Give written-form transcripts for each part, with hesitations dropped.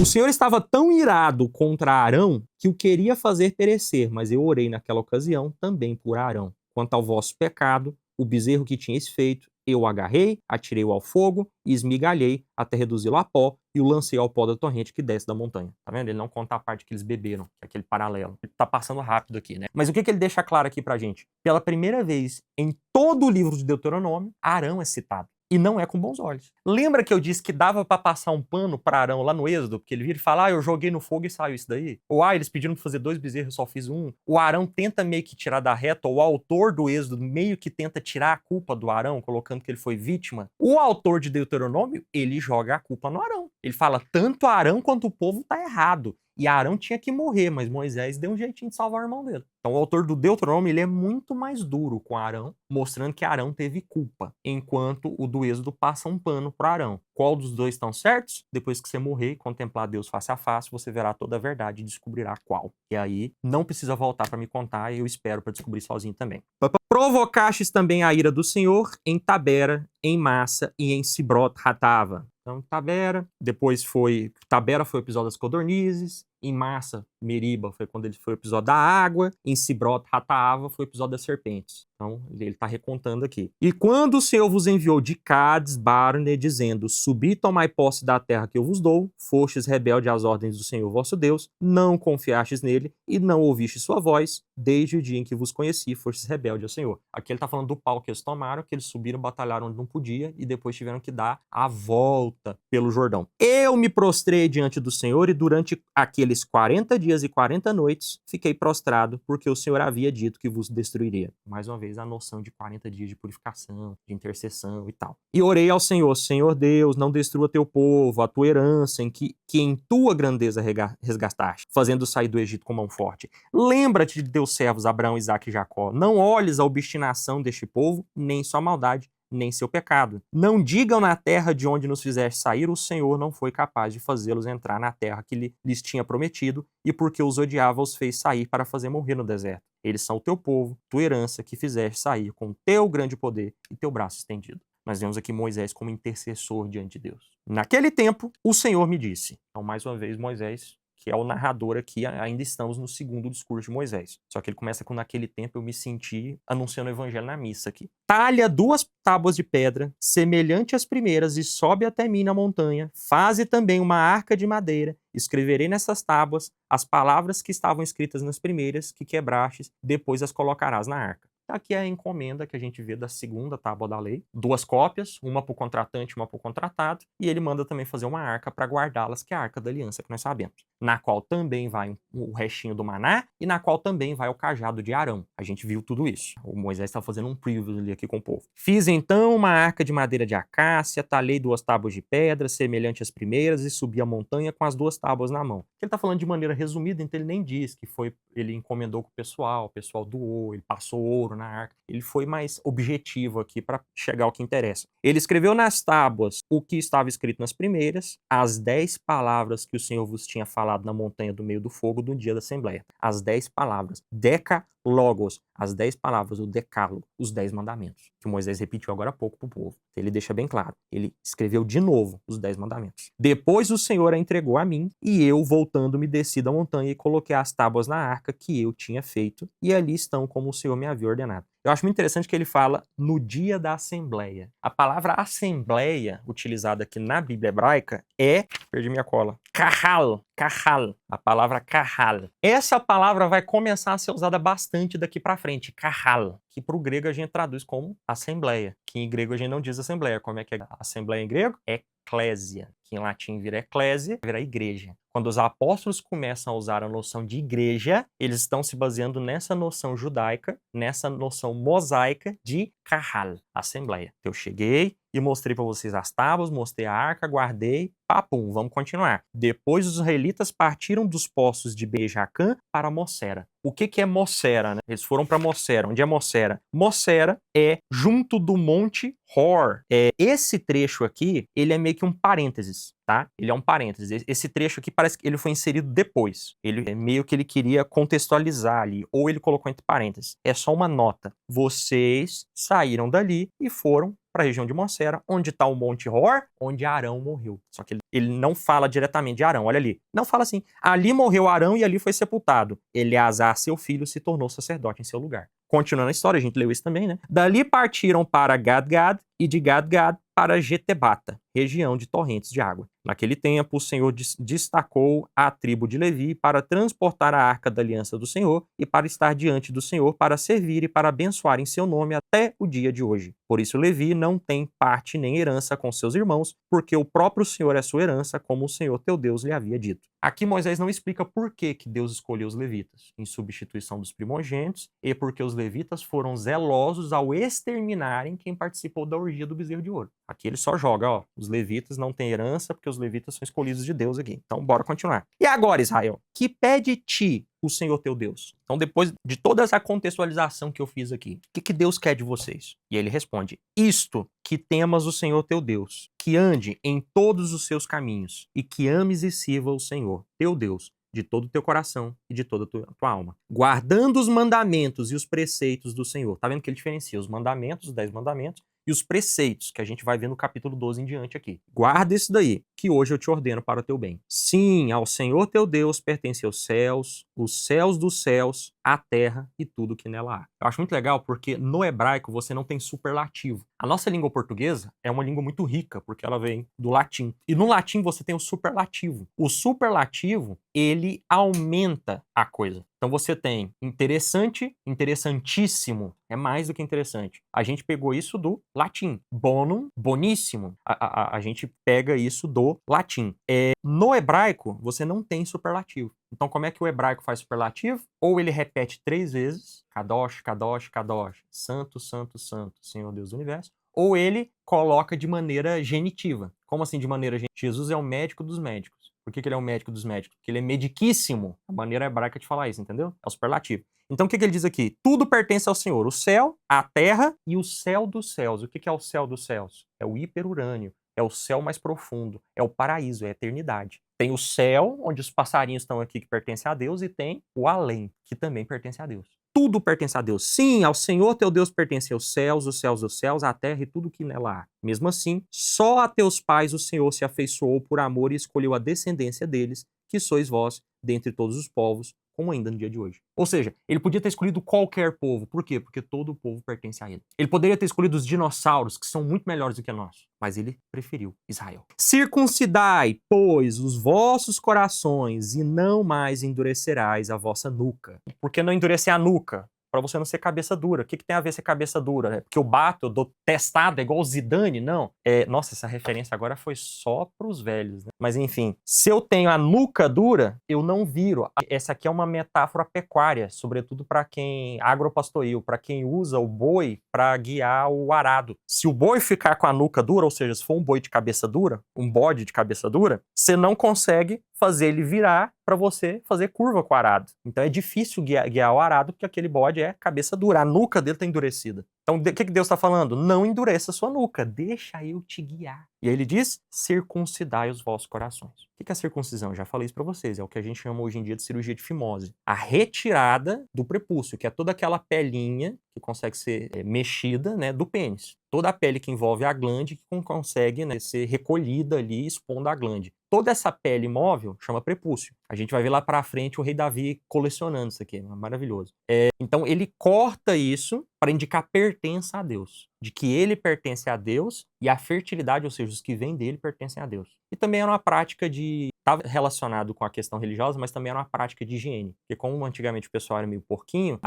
O Senhor estava tão irado contra Arão que o queria fazer perecer, mas eu orei naquela ocasião também por Arão. Quanto ao vosso pecado, o bezerro que tinhas feito, eu o agarrei, atirei-o ao fogo e esmigalhei até reduzi-lo a pó e o lancei ao pó da torrente que desce da montanha. Tá vendo? Ele não conta a parte que eles beberam, que é aquele paralelo. Ele tá passando rápido aqui, né? Mas o que ele deixa claro aqui pra gente? Pela primeira vez em todo o livro de Deuteronômio, Arão é citado. E não é com bons olhos. Lembra que eu disse que dava pra passar um pano pra Arão lá no Êxodo? Porque ele vira e fala, eu joguei no fogo e saiu isso daí? Ou, eles pediram pra fazer 2 bezerros, eu só fiz um. O Arão tenta meio que tirar da reta, ou o autor do Êxodo meio que tenta tirar a culpa do Arão, colocando que ele foi vítima. O autor de Deuteronômio, ele joga a culpa no Arão. Ele fala, tanto Arão quanto o povo tá errado. E Arão tinha que morrer, mas Moisés deu um jeitinho de salvar o irmão dele. Então o autor do Deuteronômio ele é muito mais duro com Arão, mostrando que Arão teve culpa, enquanto o do Êxodo passa um pano para Arão. Qual dos dois estão certos? Depois que você morrer e contemplar Deus face a face, você verá toda a verdade e descobrirá qual. E aí não precisa voltar para me contar, eu espero para descobrir sozinho também. Provocastes também a ira do Senhor em Tabera, em Massa e em Sibrot Ratava. Então, Tabera, depois Tabera foi o episódio das codornizes, em Massa, Meriba, foi quando ele foi o episódio da água, em Sibrot Rataava foi o episódio das serpentes. Então, ele está recontando aqui. E quando o Senhor vos enviou de Cádiz, Barne, dizendo, subi e tomai posse da terra que eu vos dou, fostes rebelde às ordens do Senhor vosso Deus, não confiastes nele e não ouvistes sua voz, desde o dia em que vos conheci, fostes rebelde ao Senhor. Aqui ele está falando do pau que eles tomaram, que eles subiram, batalharam onde não podia e depois tiveram que dar a volta pelo Jordão. Eu me prostrei diante do Senhor e durante aqueles 40 dias e 40 noites fiquei prostrado, porque o Senhor havia dito que vos destruiria. Mais uma vez a noção de 40 dias de purificação, de intercessão e tal. E orei ao Senhor, Senhor Deus, não destrua teu povo, a tua herança, que em tua grandeza resgataste, fazendo sair do Egito com mão forte. Lembra-te de teus servos Abraão, Isaque e Jacó. Não olhes a obstinação deste povo, nem sua maldade, nem seu pecado. Não digam na terra de onde nos fizeste sair, o Senhor não foi capaz de fazê-los entrar na terra que lhes tinha prometido, e porque os odiava, os fez sair para fazer morrer no deserto. Eles são o teu povo, tua herança, que fizeste sair com teu grande poder e teu braço estendido. Nós vemos aqui Moisés como intercessor diante de Deus. Naquele tempo, o Senhor me disse. Então, mais uma vez, Moisés, que é o narrador aqui, ainda estamos no segundo discurso de Moisés. Só que ele começa com naquele tempo eu me senti anunciando o evangelho na missa aqui. Talha 2 tábuas de pedra, semelhante às primeiras, e sobe até mim na montanha. Faze também uma arca de madeira. Escreverei nessas tábuas as palavras que estavam escritas nas primeiras, que quebrastes, depois as colocarás na arca. Aqui é a encomenda que a gente vê da segunda tábua da lei. 2 cópias, uma para o contratante, uma para o contratado. E ele manda também fazer uma arca para guardá-las, que é a arca da aliança que nós sabemos. Na qual também vai o restinho do maná e na qual também vai o cajado de Arão. A gente viu tudo isso. O Moisés está fazendo um preview ali aqui com o povo. Fiz então uma arca de madeira de acácia, talhei 2 tábuas de pedra, semelhante às primeiras, e subi a montanha com as 2 tábuas na mão. Ele está falando de maneira resumida, então ele nem diz que ele encomendou com o pessoal doou, ele passou ouro na arca. Ele foi mais objetivo aqui para chegar ao que interessa. Ele escreveu nas tábuas o que estava escrito nas primeiras, as 10 palavras que o Senhor vos tinha falado na montanha do meio do fogo no dia da Assembleia. As 10 palavras. Decalogos. As 10 palavras, o decálogo, os 10 mandamentos, que Moisés repetiu agora há pouco para o povo. Ele deixa bem claro. Ele escreveu de novo os 10 mandamentos. Depois o Senhor a entregou a mim, e eu, voltando-me, desci da montanha e coloquei as tábuas na arca que eu tinha feito, e ali estão como o Senhor me havia ordenado. Eu acho muito interessante que ele fala no dia da Assembleia. A palavra Assembleia, utilizada aqui na Bíblia hebraica, é... Perdi minha cola. Kahal. Kahal. A palavra kahal. Essa palavra vai começar a ser usada bastante daqui para frente. Kahal. Que para o grego a gente traduz como Assembleia. Que em grego a gente não diz Assembleia. Como é que é Assembleia em grego? Eclésia. Que em latim vira eclésia, vira igreja. Quando os apóstolos começam a usar a noção de igreja, eles estão se baseando nessa noção judaica, nessa noção mosaica de kahal, assembleia. Eu cheguei e mostrei para vocês as tábuas, mostrei a arca, guardei, papum, vamos continuar. Depois os israelitas partiram dos poços de Beit-Jacã para Mosera. O que é Mosera, né? Eles foram para Mosera. Onde é Mosera? Mosera é junto do Monte Hor. Esse trecho aqui, ele é meio que um parênteses. parênteses, tá? Ele é um parênteses. Esse trecho aqui parece que ele foi inserido depois. Ele meio que ele queria contextualizar ali, ou ele colocou entre parênteses. É só uma nota. Vocês saíram dali e foram para a região de Mosera, onde está o Monte Hor, onde Arão morreu. Só que ele não fala diretamente de Arão, olha ali. Não fala assim, ali morreu Arão e ali foi sepultado. Eleazar, seu filho, se tornou sacerdote em seu lugar. Continuando a história, a gente leu isso também, né? Dali partiram para Gadgad e de Gadgad para Getebata, região de torrentes de água. Naquele tempo, o Senhor destacou a tribo de Levi para transportar a arca da aliança do Senhor e para estar diante do Senhor, para servir e para abençoar em seu nome até o dia de hoje. Por isso, Levi não tem parte nem herança com seus irmãos, porque o próprio Senhor é sua herança, como o Senhor teu Deus lhe havia dito. Aqui Moisés não explica por que Deus escolheu os levitas, em substituição dos primogênitos, e porque os levitas foram zelosos ao exterminarem quem participou da orgia do bezerro de ouro. Aqui ele só joga, ó, os levitas não têm herança porque os levitas são escolhidos de Deus aqui. Então, bora continuar. E agora, Israel, que pede-te o Senhor teu Deus? Então, depois de toda essa contextualização que eu fiz aqui, o que Deus quer de vocês? E ele responde, isto, que temas o Senhor teu Deus, que ande em todos os seus caminhos, e que ames e sirva o Senhor teu Deus, de todo o teu coração e de toda a tua alma, guardando os mandamentos e os preceitos do Senhor. Tá vendo que ele diferencia os mandamentos, os 10 mandamentos, e os preceitos, que a gente vai ver no capítulo 12 em diante aqui. Guarda isso daí, que hoje eu te ordeno para o teu bem. Sim, ao Senhor teu Deus pertencem os céus dos céus, a terra e tudo que nela há. Eu acho muito legal porque no hebraico você não tem superlativo. A nossa língua portuguesa é uma língua muito rica, porque ela vem do latim. E no latim você tem o superlativo. O superlativo, ele aumenta a coisa. Então você tem interessante, interessantíssimo. É mais do que interessante. A gente pegou isso do latim. Bonum, boníssimo. A gente pega isso do latim. No hebraico, você não tem superlativo. Então, como é que o hebraico faz superlativo? Ou ele repete 3 vezes, Kadosh, Kadosh, Kadosh, Santo, Santo, Santo, Senhor Deus do Universo, ou ele coloca de maneira genitiva. Como assim de maneira genitiva? Jesus é o médico dos médicos. Por que ele é o médico dos médicos? Porque ele é mediquíssimo. A maneira hebraica de falar isso, entendeu? É o superlativo. Então, o que ele diz aqui? Tudo pertence ao Senhor. O céu, a terra e o céu dos céus. O que é o céu dos céus? É o hiperurânio. É o céu mais profundo. É o paraíso, é a eternidade. Tem o céu, onde os passarinhos estão aqui, que pertence a Deus, e tem o além, que também pertence a Deus. Tudo pertence a Deus. Sim, ao Senhor teu Deus pertence os céus dos céus, a terra e tudo que nela há. Mesmo assim, só a teus pais o Senhor se afeiçoou por amor e escolheu a descendência deles, que sois vós, dentre todos os povos, como ainda no dia de hoje. Ou seja, ele podia ter escolhido qualquer povo. Por quê? Porque todo o povo pertence a ele. Ele poderia ter escolhido os dinossauros, que são muito melhores do que nós. Mas ele preferiu Israel. Circuncidai, pois, os vossos corações e não mais endurecerás a vossa nuca. Por que não endurecer a nuca? Para você não ser cabeça dura. O que tem a ver ser cabeça dura? É porque eu bato, eu dou testada, é igual o Zidane? Não. Nossa, essa referência agora foi só para os velhos, né? Mas enfim, se eu tenho a nuca dura, eu não viro. Essa aqui é uma metáfora pecuária, sobretudo para quem agropastoril, para quem usa o boi para guiar o arado. Se o boi ficar com a nuca dura, ou seja, se for um boi de cabeça dura, um bode de cabeça dura, você não consegue fazer ele virar para você fazer curva com o arado. Então é difícil guiar o arado porque aquele bode é cabeça dura, a nuca dele está endurecida. Então o que Deus está falando? Não endureça a sua nuca, deixa eu te guiar. E aí ele diz, circuncidai os vossos corações. O que é a circuncisão? Eu já falei isso para vocês, é o que a gente chama hoje em dia de cirurgia de fimose. A retirada do prepúcio, que é toda aquela pelinha que consegue ser mexida, né, do pênis. Toda a pele que envolve a glande que consegue, né, ser recolhida ali, expondo a glande. Toda essa pele móvel chama prepúcio. A gente vai ver lá para frente o rei Davi colecionando isso aqui, é maravilhoso. Então ele corta isso para indicar pertença a Deus, de que ele pertence a Deus e a fertilidade, ou seja, os que vêm dele pertencem a Deus. E também era uma prática de... Estava relacionado com a questão religiosa, mas também era uma prática de higiene. Porque como antigamente o pessoal era meio porquinho,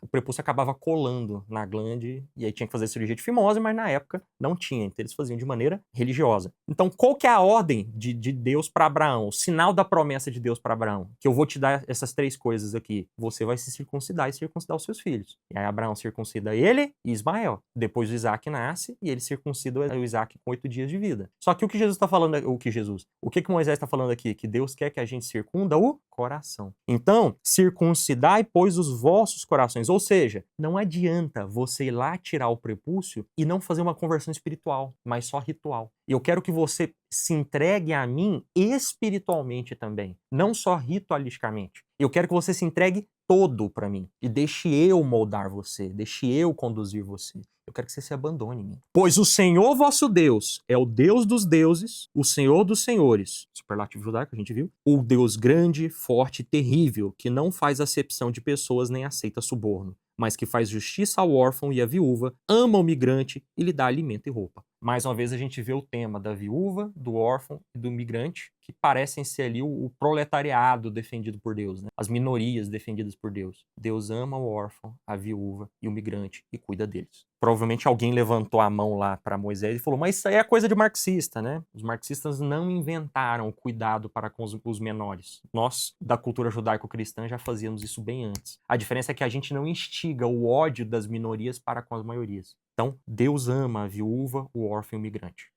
o prepúcio acabava colando na glande e aí tinha que fazer cirurgia de fimose, mas na época não tinha. Então eles faziam de maneira religiosa. Então qual que é a ordem de Deus para Abraão? O sinal da promessa de Deus para Abraão? Que eu vou te dar essas 3 coisas aqui. Você vai se circuncidar e circuncidar os seus filhos. E aí Abraão circuncida ele e Ismael. Depois o Isaac nasce e ele circuncida o Isaac com 8 dias de vida. Só que o que Jesus está falando... O que Moisés está falando aqui? Que Deus quer que a gente circunda o coração. Então, circuncidai, pois, os vossos corações. Ou seja, não adianta você ir lá tirar o prepúcio e não fazer uma conversão espiritual, mas só ritual. E eu quero que você se entregue a mim espiritualmente também, não só ritualisticamente. Eu quero que você se entregue todo para mim e deixe eu moldar você, deixe eu conduzir você. Eu quero que você se abandone em mim. Pois o Senhor vosso Deus é o Deus dos deuses, o Senhor dos senhores, superlativo judaico, a gente viu, o Deus grande, forte e terrível, que não faz acepção de pessoas nem aceita suborno, mas que faz justiça ao órfão e à viúva, ama o migrante e lhe dá alimento e roupa. Mais uma vez a gente vê o tema da viúva, do órfão e do migrante, que parecem ser ali o proletariado defendido por Deus, né? As minorias defendidas por Deus. Deus ama o órfão, a viúva e o migrante e cuida deles. Provavelmente alguém levantou a mão lá para Moisés e falou, mas isso aí é coisa de marxista, né? Os marxistas não inventaram o cuidado para com os menores. Nós, da cultura judaico-cristã, já fazíamos isso bem antes. A diferença é que a gente não instiga o ódio das minorias para com as maiorias. Então, Deus ama a viúva, o órfão e o migrante.